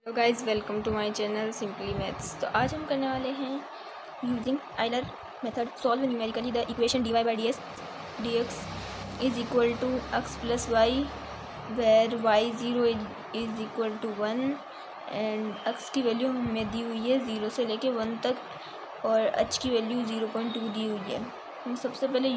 Hello guys, welcome to my channel simply maths. तो आज हम करने वाले हैं using Euler method solve numerically the equation d y by d x is equal to x plus y where y zero is equal to 1 and x की value हमें दी हुई है 0 से लेके 1 तक और एच की वैल्यू 0.2 दी हुई है। हम सबसे पहले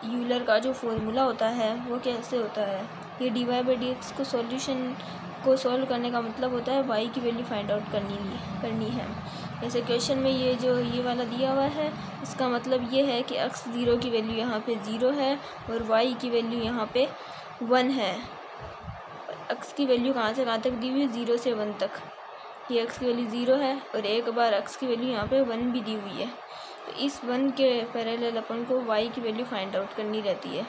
यूलर का जो फॉर्मूला होता है वो कैसे होता है, ये d y by d x को सॉल्व करने का मतलब होता है y की वैल्यू फाइंड आउट करनी है। जैसे क्वेश्चन में ये वाला दिया हुआ है, इसका मतलब ये है कि x ज़ीरो की वैल्यू यहाँ पे 0 है और y की वैल्यू यहाँ पे 1 है। x की वैल्यू कहाँ से कहाँ तक दी हुई है, 0 से 1 तक। ये x की वैल्यू 0 है और एक बार x की वैल्यू यहाँ पे 1 भी दी हुई है। तो इस 1 के पैरेलल अपन को y की वैल्यू फाइंड आउट करनी रहती है।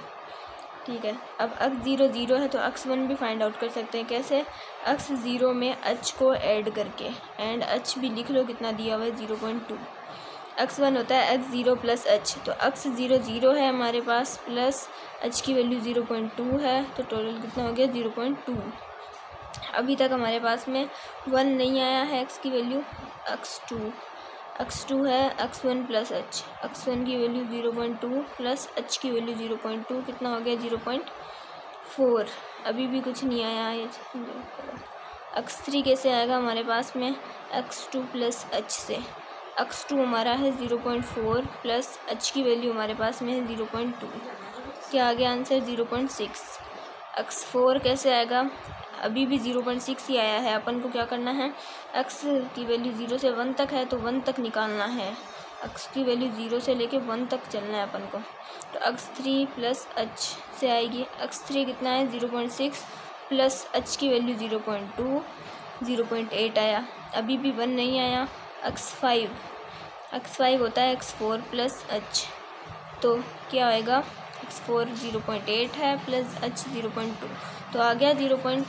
ठीक है, अब x ज़ीरो 0 है तो x1 भी फाइंड आउट कर सकते हैं। कैसे? x ज़ीरो में h को ऐड करके, एंड h भी लिख लो कितना दिया हुआ है 0.2। x1 होता है x ज़ीरो प्लस h, तो x ज़ीरो 0 है हमारे पास प्लस h की वैल्यू 0.2 है, तो टोटल कितना हो गया 0.2। अभी तक हमारे पास में 1 नहीं आया है x की वैल्यू, x2 है x1 प्लस h, x1 की वैल्यू 0.2 प्लस h की वैल्यू 0.2 कितना हो गया 0.4। अभी भी कुछ नहीं आया है। x3 कैसे आएगा हमारे पास में, x2 प्लस h से। x2 हमारा है 0.4 प्लस h की वैल्यू हमारे पास में है 0.2, क्या आ गया आंसर 0.6। x4 कैसे आएगा, अभी भी 0.6 ही आया है। अपन को क्या करना है, x की वैल्यू 0 से 1 तक है तो 1 तक निकालना है। x की वैल्यू 0 से लेके 1 तक चलना है अपन को, तो x3 प्लस h से आएगी। x3 कितना है 0.6 प्लस h की वैल्यू 0.2, 0.8 आया। अभी भी 1 नहीं आया। x5 होता है x4 प्लस h, तो क्या आएगा x4 0.8 है प्लस h 0.2, तो आ गया 0.2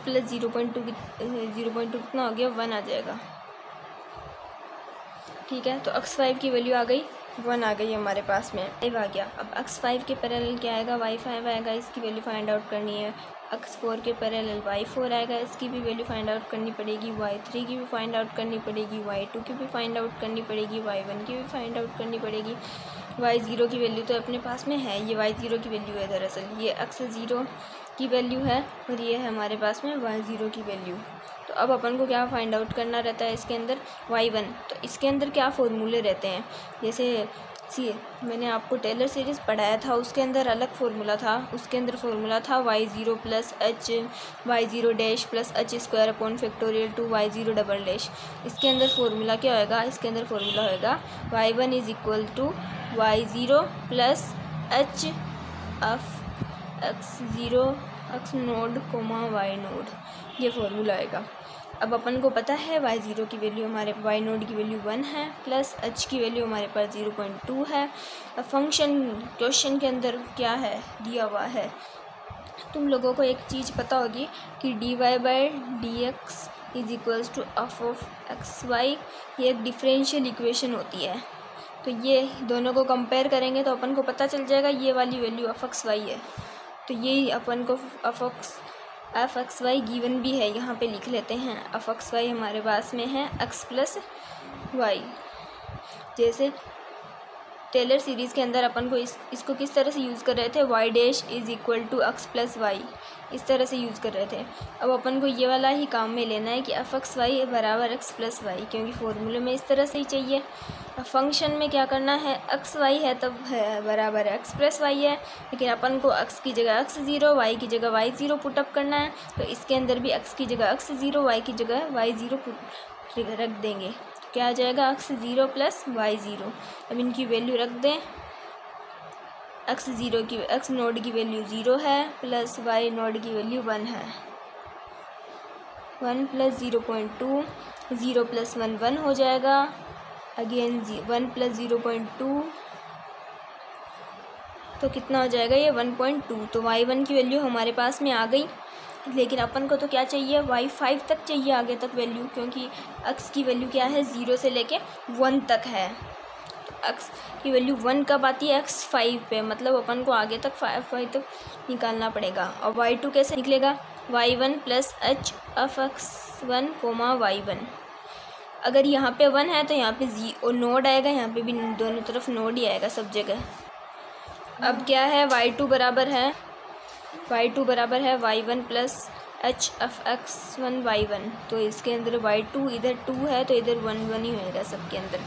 प्लस 0.2 कितना हो गया 1 आ जाएगा। ठीक है, तो x5 की वैल्यू आ गई 1 आ गई हमारे पास में, 5 आ गया। अब x5 के पैरेलल क्या आएगा, y5 आएगा, इसकी वैल्यू फाइंड आउट करनी है। x4 के पैरेलल y4 आएगा, इसकी भी वैल्यू फाइंड आउट करनी पड़ेगी। y3 की भी फाइंड आउट करनी पड़ेगी, y2 की भी फाइंड आउट करनी पड़ेगी, y1 की भी फाइंड आउट करनी पड़ेगी। y0 की वैल्यू तो अपने पास में है, ये y0 की वैल्यू है, दरअसल ये x0 की वैल्यू है और ये है हमारे पास में y0 की वैल्यू। तो अब अपन को क्या फाइंड आउट करना रहता है इसके अंदर, y1। तो इसके अंदर क्या फॉर्मूले रहते हैं, जैसे मैंने आपको टेलर सीरीज़ पढ़ाया था, उसके अंदर अलग फार्मूला था। उसके अंदर फार्मूला था y0 plus h y0 dash plus h square upon factorial two y0 double dash. इसके अंदर फार्मूला क्या होएगा, इसके अंदर फार्मूला होएगा y1 is equal to y0 plus h of x naught comma y naught, ये फार्मूला आएगा। अब अपन को पता है y0 की वैल्यू हमारे y नोड की वैल्यू 1 है प्लस h की वैल्यू हमारे पास 0.2 है। अब फंक्शन क्वेश्चन के अंदर क्या है दिया हुआ है, तुम लोगों को एक चीज़ पता होगी कि d y by d x is equals to f of x y, ये एक डिफरेंशियल इक्वेशन होती है। तो ये दोनों को कंपेयर करेंगे तो अपन को पता चल जाएगा ये वाली वैल्यू एफ एक्स वाई है। तो ये अपन को एफ एक्स वाई गिवन भी है, यहाँ पे लिख लेते हैं। एफ एक्स वाई हमारे पास में है एक्स प्लस वाई। जैसे टेलर सीरीज़ के अंदर अपन को इसको किस तरह से यूज़ कर रहे थे, y dash is equal to x plus y, इस तरह से यूज़ कर रहे थे। अब अपन को ये वाला ही काम में लेना है कि एफ एक्स वाई बराबर एक्स प्लस वाई, क्योंकि फॉर्मूले में इस तरह से ही चाहिए। अब फंक्शन में क्या करना है, एक्स वाई है तब है बराबर एक्स प्लस वाई है, लेकिन अपन को एक्स की जगह x0 वाई की जगह y0 पुटअप करना है। तो इसके अंदर भी एक्स की जगह x0 वाई की जगह y0 रख देंगे, क्या आ जाएगा x0 प्लस y0। अब इनकी वैल्यू रख दें, x नोड की वैल्यू 0 है प्लस y नोड की वैल्यू 1 है। 1 प्लस 0.2, 0 प्लस 1 1 हो जाएगा, अगेन 1 प्लस 0.2, तो कितना हो जाएगा ये 1.2। तो y1 की वैल्यू हमारे पास में आ गई, लेकिन अपन को तो क्या चाहिए, y5 तक चाहिए आगे तक वैल्यू, क्योंकि x की वैल्यू क्या है 0 से लेके 1 तक है। तो एक्स की वैल्यू 1 कब आती है, x 5 पे, मतलब अपन को आगे तक 5 तक निकालना पड़ेगा। और y2 कैसे निकलेगा, y1 plus h of x1 coma y1। अगर यहाँ पे 1 है तो यहाँ पे नोड आएगा, यहाँ पे भी दोनों तरफ नोड ही आएगा सब जगह। अब क्या है, y2 बराबर है y1 plus h of x1 y1। तो इसके अंदर y2 इधर 2 है तो इधर 1 1 ही होएगा सबके अंदर।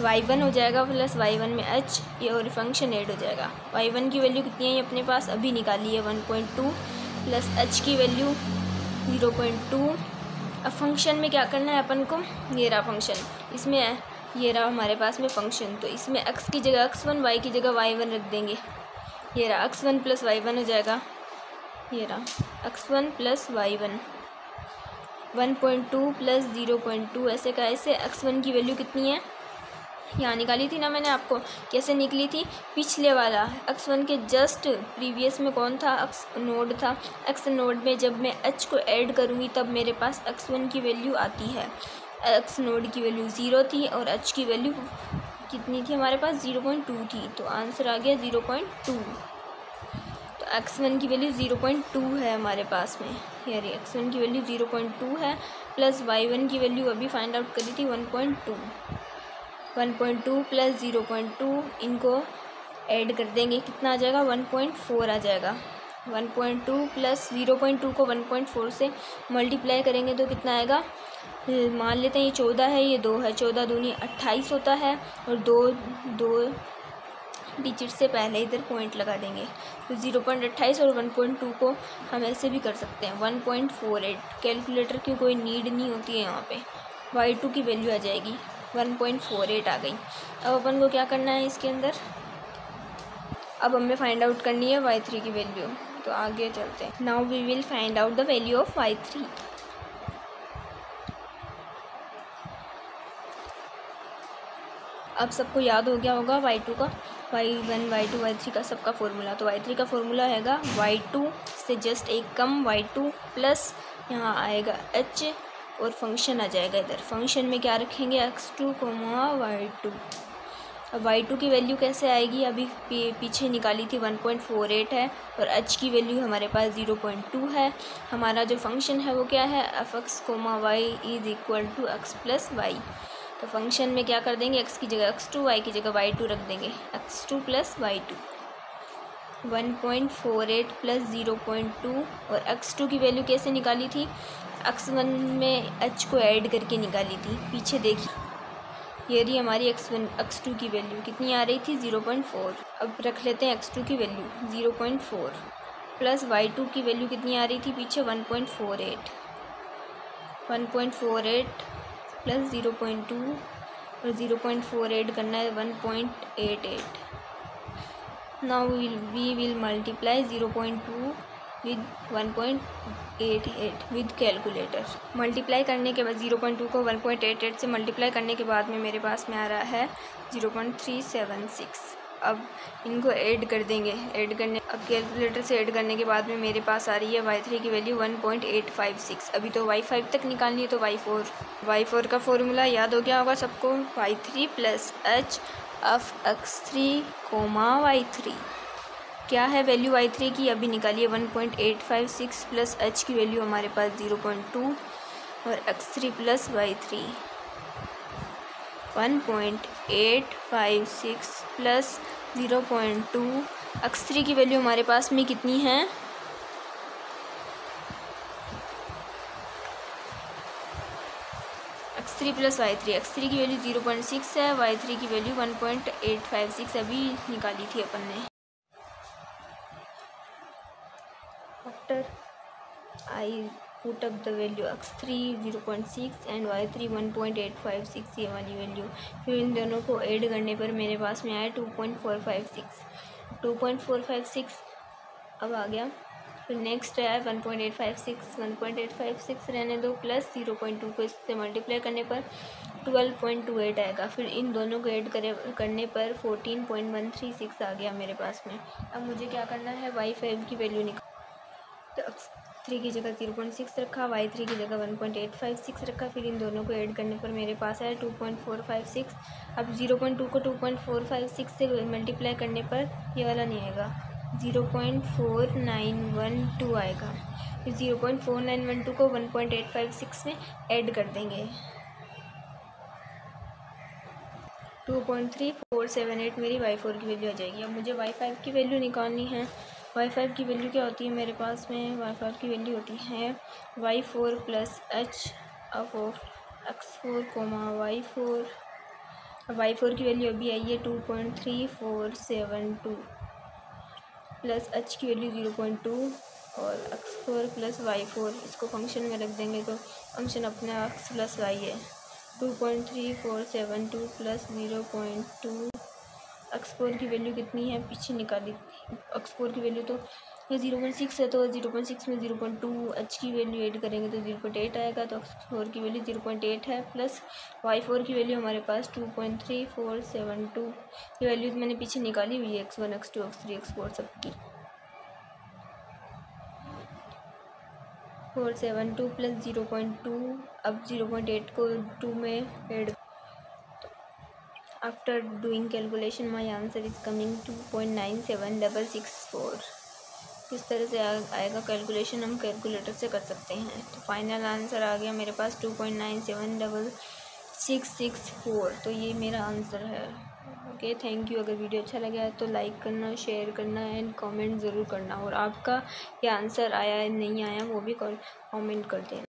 y1 हो जाएगा प्लस y1 में h, ये और फंक्शन ऐड हो जाएगा। y1 की वैल्यू कितनी है अपने पास अभी निकाली है 1.2 प्लस h की वैल्यू 0.2। अब फंक्शन में क्या करना है अपन को, ये रहा फंक्शन, इसमें ये रहा हमारे पास में फंक्शन, तो इसमें x की जगह x1, y की जगह y1 रख देंगे। ये रहा x1 प्लस y1 हो जाएगा, ये रहा x1 प्लस y1। 1.2 प्लस 0.2 ऐसे का ऐसे। x1 की वैल्यू कितनी है, यहाँ निकाली थी ना मैंने आपको, कैसे निकली थी, पिछले वाला x1 के जस्ट प्रीवियस में कौन था, x नोड था। x नोड में जब मैं h को ऐड करूँगी तब मेरे पास x1 की वैल्यू आती है। x नोड की वैल्यू 0 थी और h की वैल्यू कितनी थी हमारे पास, 0.2 थी, तो आंसर आ गया 0.2। तो x1 की वैल्यू 0.2 है हमारे पास में, यानी x1 की वैल्यू 0.2 है, प्लस y1 की वैल्यू अभी फाइंड आउट करी थी 1.2। 1.2 प्लस 0.2 इनको ऐड कर देंगे, कितना आ जाएगा, 1.4 आ जाएगा। 1.2 प्लस 0.2 को 1.4 से मल्टीप्लाई करेंगे तो कितना आएगा, मान लेते हैं ये 14 है, ये 2 है, 14 दूनी 28 होता है, और दो डिजिट से पहले इधर पॉइंट लगा देंगे, तो 0.28 और 1.2 को हम ऐसे भी कर सकते हैं 1.48। कैलकुलेटर की कोई नीड नहीं होती है यहाँ पे, y2 की वैल्यू आ जाएगी 1.48 आ गई। अब अपन को क्या करना है इसके अंदर, अब हमें फाइंड आउट करनी है y3 की वैल्यू, तो आगे चलते हैं। Now we will find out the value of y3। अब सबको याद हो गया होगा y2 का, y1 y2 y3 का सबका फॉर्मूला। तो y3 का फॉर्मूला हैगा y2 से जस्ट एक कम y2 प्लस यहाँ आएगा h और फंक्शन आ जाएगा इधर। फंक्शन में क्या रखेंगे, x2 y2। अब y2 की वैल्यू कैसे आएगी, अभी पीछे निकाली थी 1.48 है, और h की वैल्यू हमारे पास 0.2 है। हमारा जो फंक्शन है वो क्या है, f(x, y is equal to x plus y. तो फंक्शन में क्या कर देंगे, x की जगह x2, y की जगह y2 रख देंगे, x2 प्लस y2। 1.48 प्लस 0.2, और x2 की वैल्यू कैसे निकाली थी, x1 में h को ऐड करके निकाली थी। पीछे देखिए, ये रही हमारी x2 की वैल्यू कितनी आ रही थी, 0.4। अब रख लेते हैं x2 की वैल्यू 0.4 प्लस y2 की वैल्यू कितनी आ रही थी पीछे, 1.48। 1.48 प्लस 0.2 और 0.4 ऐड करना है 1.88। Now we will multiply 0.2 with 1.88 with calculator. Multiply करने के बाद 0.2 को 1.88 से मल्टीप्लाई करने के बाद में मेरे पास में आ रहा है 0.376। अब इनको ऐड कर देंगे, अब कैलकुलेटर से ऐड करने के बाद में मेरे पास आ रही है y3 की वैल्यू 1.856। अभी तो y5 तक निकालनी है, तो y4 का फॉर्मूला याद हो गया होगा सबको, y3 plus h of x3 coma y3। क्या है वैल्यू y3 की, अभी निकालिए 1.856 प्लस h की वैल्यू हमारे पास 0.2 और x3 plus y3 1.856 plus 0.2। x3 की वैल्यू हमारे पास में कितनी है, x3 प्लस y3। x3 की वैल्यू 0.6 है, y3 की वैल्यू 1.856 अभी निकाली थी अपन ने। After I put up the value x3 0.6 and y3 1.856, ये वाली वैल्यू, फिर इन दोनों को ऐड करने पर मेरे पास में आया 2.456 अब आ गया। फिर नेक्स्ट है 1.856 रहने दो, प्लस 0.2 को इससे मल्टीप्लाई करने पर 12.28 आएगा। फिर इन दोनों को ऐड करने पर 14.136 आ गया मेरे पास में। अब मुझे क्या करना है, y5 की वैल्यू तो x3 की जगह 0.6 रखा, y3 की जगह 1.856 रखा। फिर इन दोनों को ऐड करने पर मेरे पास है 2.456। अब 0.2 को 2.456 से मल्टीप्लाई करने पर ये वाला नहीं आएगा, 0.4912 आएगा। फिर 0.4912 को 1.856 में ऐड कर देंगे, 2.3478 मेरी y4 की वैल्यू आ जाएगी। अब मुझे y5 की वैल्यू निकालनी है। y5 की वैल्यू क्या होती है मेरे पास में, y5 की वैल्यू होती है y4 plus h of x4 coma y4। अब y4 की वैल्यू अभी आई है 2.3472 प्लस h की वैल्यू 0.2 और x4 प्लस y4, इसको फंक्शन में रख देंगे तो फंक्शन अपने x प्लस y है। 2.3472 प्लस 0.2, x4 की वैल्यू कितनी है पीछे निकाली, x4 की वैल्यू तो ये 0.6 है, तो 0.6 में 0.2 h की वैल्यू ऐड करेंगे तो 0.8 आएगा। तो x4 की वैल्यू 0.8 है, प्लस y4 की वैल्यू हमारे पास 2.3472, ये वैल्यूज़ मैंने पीछे निकाली हुई है x1 x2 x3 x4 सबकी। 472 प्लस 0.2, अब 0.8 को 2 में add, after doing calculation my answer is coming 2.97664। इस तरह से आएगा कैलकुलेशन, हम कैलकुलेटर से कर सकते हैं। तो फाइनल आंसर आ गया मेरे पास 2.97664, तो ये मेरा आंसर है। Okay, thank you. अगर वीडियो अच्छा लगा है तो लाइक करना, शेयर करना एंड कमेंट ज़रूर करना, और आपका ये आंसर आया है नहीं आया वो भी कमेंट कर देना।